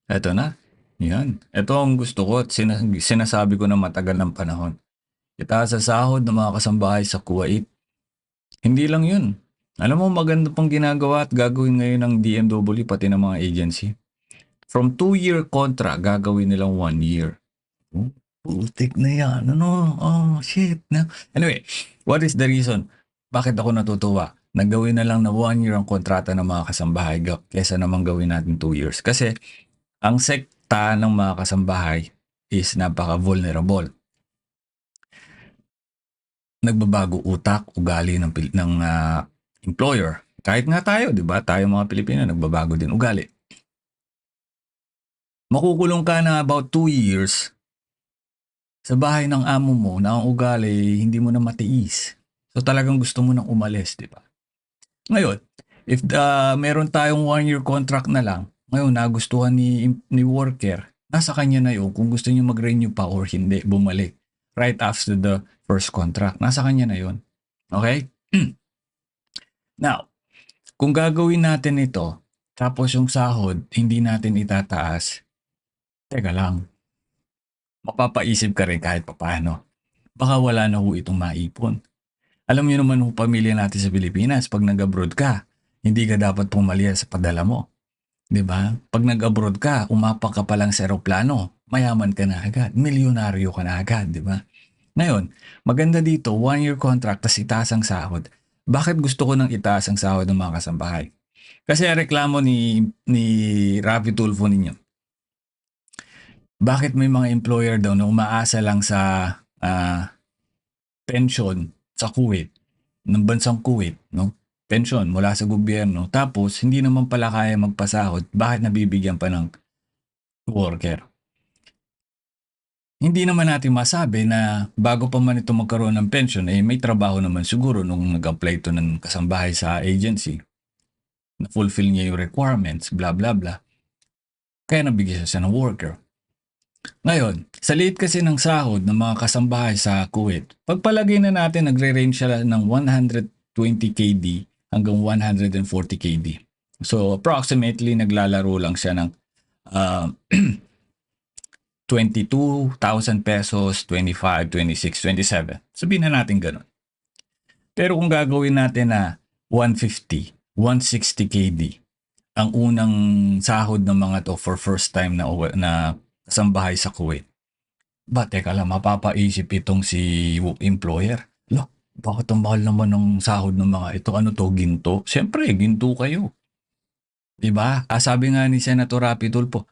Eto na, 'yan. Ito ang gusto ko at sinasabi ko na matagal ng panahon. Itaas sa sahod ng mga kasambahay sa Kuwait. Hindi lang 'yun, alam mo maganda pang ginagawa at gagawin ngayon ng DMW pati ng mga agency. From 2-year contract gagawin nilang 1 year. Oh, putik na 'yan ano, shit na. Anyway, what is the reason? Bakit ako natutuwa na gawin na lang na 1 year ang kontrata ng mga kasambahay kaysa naman gawin natin 2 years? Kasi ang sekta ng mga kasambahay is napaka-vulnerable. Nagbabago utak, ugali ng employer. Kahit nga tayo, 'di ba? Tayo mga Pilipino nagbabago din ugali. Makukulong ka na about 2 years sa bahay ng amo mo na ang ugali hindi mo na matiis. So talagang gusto mo nang umalis, 'di ba? Ngayon, if meron tayong 1 year contract na lang, ngayon nagustuhan ni worker, nasa kanya na yun kung gusto niya mag-renew pa or hindi, bumalik. Right after the first contract, nasa kanya na yun. Okay? Now, kung gagawin natin ito, tapos yung sahod, hindi natin itataas, teka lang, mapapaisip ka rin kahit papaano. Baka wala na ho itong maipon. Alam niyo naman ho, pamilya natin sa Pilipinas, pag nag-abroad ka, hindi ka dapat pumalya sa padala mo. 'Di ba? Pag nag-abroad ka, umapak ka pa lang sa eroplano, mayaman ka na agad, milyonaryo ka na agad, 'di ba? Ngayon, maganda dito, 1 year contract tas itaas ang sahod. Bakit gusto ko nang itaas ang sahod ng mga kasambahay? Kasi ang reklamo ni Rafi Tulfo ninyo, bakit may mga employer daw na umaasa lang sa pension sa Kuwait, ng bansang Kuwait, no? Pension mula sa gobyerno. Tapos, hindi naman pala kaya magpasahod. Bakit nabibigyan pa ng worker? Hindi naman natin masabi na bago pa man ito magkaroon ng pension, eh may trabaho naman siguro nung nag-apply ito ng kasambahay sa agency. Na-fulfill niya yung requirements, blah blah blah. Kaya nabigyan siya ng worker. Ngayon, sa liit kasi ng sahod ng mga kasambahay sa Kuwait, pagpalagay na natin nagre-range siya ng 120 KD hanggang 140 KD. So approximately naglalaro lang siya ng 22,000 pesos, 25, 26, 27. Sabihin na natin ganun. Pero kung gagawin natin na 150, 160 KD, ang unang sahod ng mga to for first time na kasambahay sa Kuwait. Ba, teka lang, mapapaisip itong si employer. Lo, bakit ang mahal naman ng sahod ng mga ito? Ano to, ginto? Siyempre, ginto kayo. Diba? Sabi nga ni Senator Rapi Tulfo,